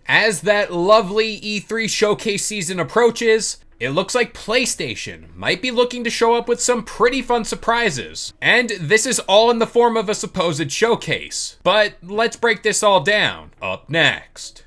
As that lovely E3 showcase season approaches, it looks like PlayStation might be looking to show up with some pretty fun surprises. And this is all in the form of a supposed showcase. But let's break this all down. Up next.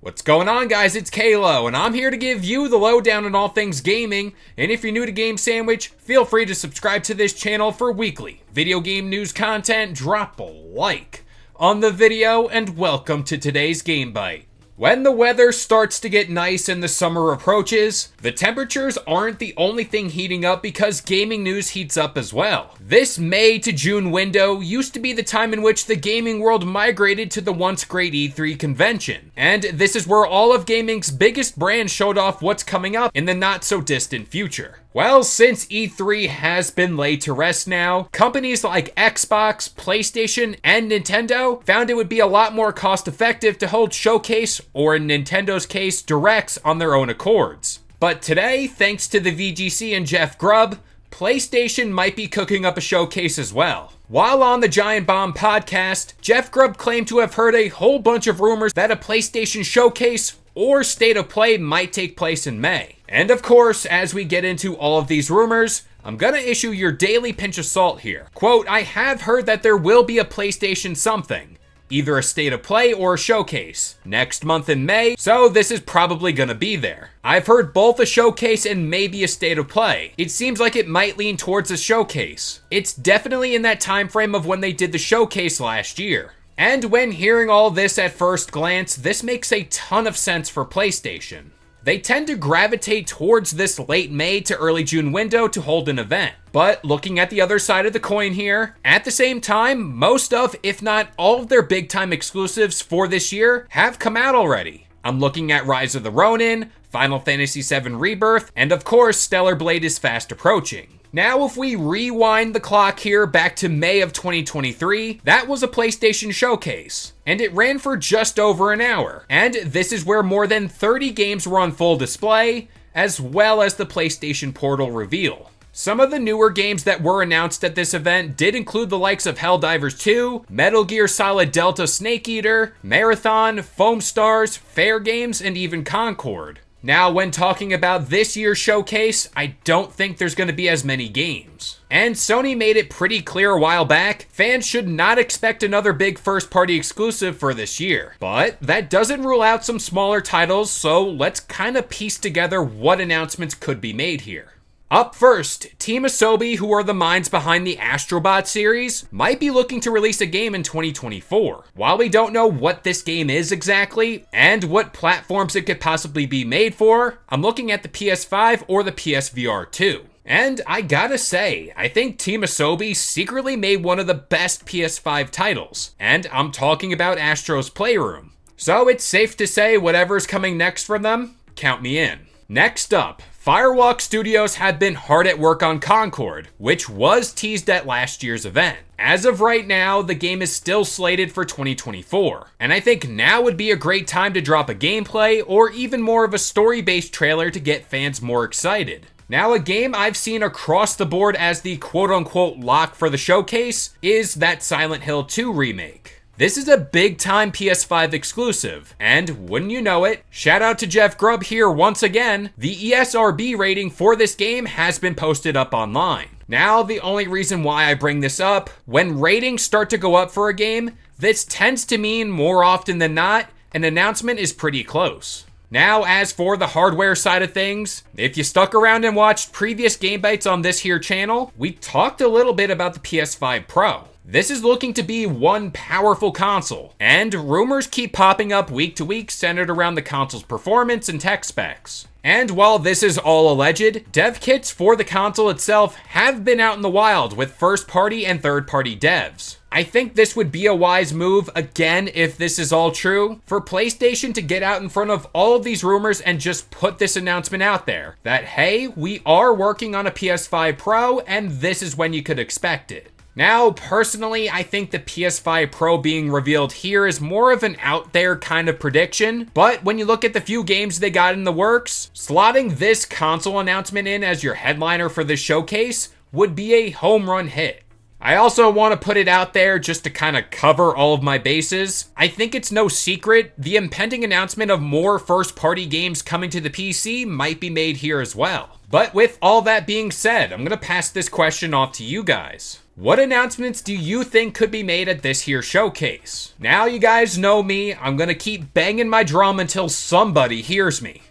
What's going on, guys? It's Kalo, and I'm here to give you the lowdown on all things gaming. And if you're new to Game Sandwich, feel free to subscribe to this channel for weekly video game news content. Drop a like on the video, and welcome to today's Game Bite. When the weather starts to get nice and the summer approaches, the temperatures aren't the only thing heating up because gaming news heats up as well. This May to June window used to be the time in which the gaming world migrated to the once great E3 convention. And this is where all of gaming's biggest brands showed off what's coming up in the not so distant future. Well, since E3 has been laid to rest now, companies like Xbox, PlayStation, and Nintendo found it would be a lot more cost effective to hold showcase, or in Nintendo's case, directs on their own accords. But today, thanks to the VGC and Jeff Grubb, PlayStation might be cooking up a showcase as well. While on the Giant Bomb podcast, Jeff Grubb claimed to have heard a whole bunch of rumors that a PlayStation showcase or state of play might take place in May. And of course, as we get into all of these rumors, I'm gonna issue your daily pinch of salt here. Quote, I have heard that there will be a PlayStation something, either a state of play or a showcase, next month in May, so this is probably gonna be there. I've heard both a showcase and maybe a state of play. It seems like it might lean towards a showcase. It's definitely in that time frame of when they did the showcase last year. And when hearing all this at first glance, this makes a ton of sense for PlayStation. They tend to gravitate towards this late May to early June window to hold an event. But looking at the other side of the coin here, at the same time, most of, if not all of their big time exclusives for this year have come out already. I'm looking at Rise of the Ronin, Final Fantasy VII Rebirth, and of course, Stellar Blade is fast approaching. Now, if we rewind the clock here back to May of 2023, that was a PlayStation showcase, and it ran for just over an hour. And this is where more than 30 games were on full display, as well as the PlayStation Portal reveal. Some of the newer games that were announced at this event did include the likes of Helldivers 2, Metal Gear Solid Delta Snake Eater, Marathon, Foam Stars, Fair Games, and even Concord. Now, when talking about this year's showcase, I don't think there's going to be as many games. And Sony made it pretty clear a while back, fans should not expect another big first-party exclusive for this year. But that doesn't rule out some smaller titles, so let's kind of piece together what announcements could be made here. Up first, Team Asobi, who are the minds behind the Astrobot series, might be looking to release a game in 2024. While we don't know what this game is exactly, and what platforms it could possibly be made for, I'm looking at the PS5 or the PSVR 2. And I gotta say, I think Team Asobi secretly made one of the best PS5 titles, and I'm talking about Astro's Playroom. So it's safe to say whatever's coming next from them, count me in. Next up, Firewalk Studios had been hard at work on Concord, which was teased at last year's event. As of right now, the game is still slated for 2024, and I think now would be a great time to drop a gameplay or even more of a story-based trailer to get fans more excited. Now, a game I've seen across the board as the quote-unquote lock for the showcase is that Silent Hill 2 remake. This is a big-time PS5 exclusive, and wouldn't you know it, shout out to Jeff Grubb here once again, the ESRB rating for this game has been posted up online. Now, the only reason why I bring this up, when ratings start to go up for a game, this tends to mean more often than not, an announcement is pretty close. Now, as for the hardware side of things, if you stuck around and watched previous Game Bites on this here channel, we talked a little bit about the PS5 Pro. This is looking to be one powerful console, and rumors keep popping up week to week centered around the console's performance and tech specs. And while this is all alleged, dev kits for the console itself have been out in the wild with first-party and third-party devs. I think this would be a wise move, again, if this is all true, for PlayStation to get out in front of all of these rumors and just put this announcement out there, that hey, we are working on a PS5 Pro, and this is when you could expect it. Now, personally, I think the PS5 Pro being revealed here is more of an out there kind of prediction, but when you look at the few games they got in the works, slotting this console announcement in as your headliner for this showcase would be a home run hit. I also want to put it out there just to kind of cover all of my bases. I think it's no secret the impending announcement of more first-party games coming to the PC might be made here as well. But with all that being said, I'm going to pass this question off to you guys. What announcements do you think could be made at this here showcase? Now you guys know me, I'm going to keep banging my drum until somebody hears me.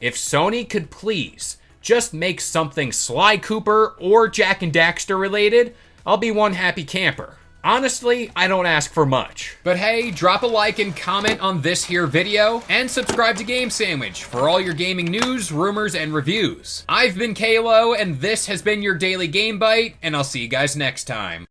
If Sony could please just make something Sly Cooper or Jak and Daxter related, I'll be one happy camper. Honestly, I don't ask for much. But hey, drop a like and comment on this here video, and subscribe to Game Sandwich for all your gaming news, rumors, and reviews. I've been Kalo, and this has been your Daily Game Bite, and I'll see you guys next time.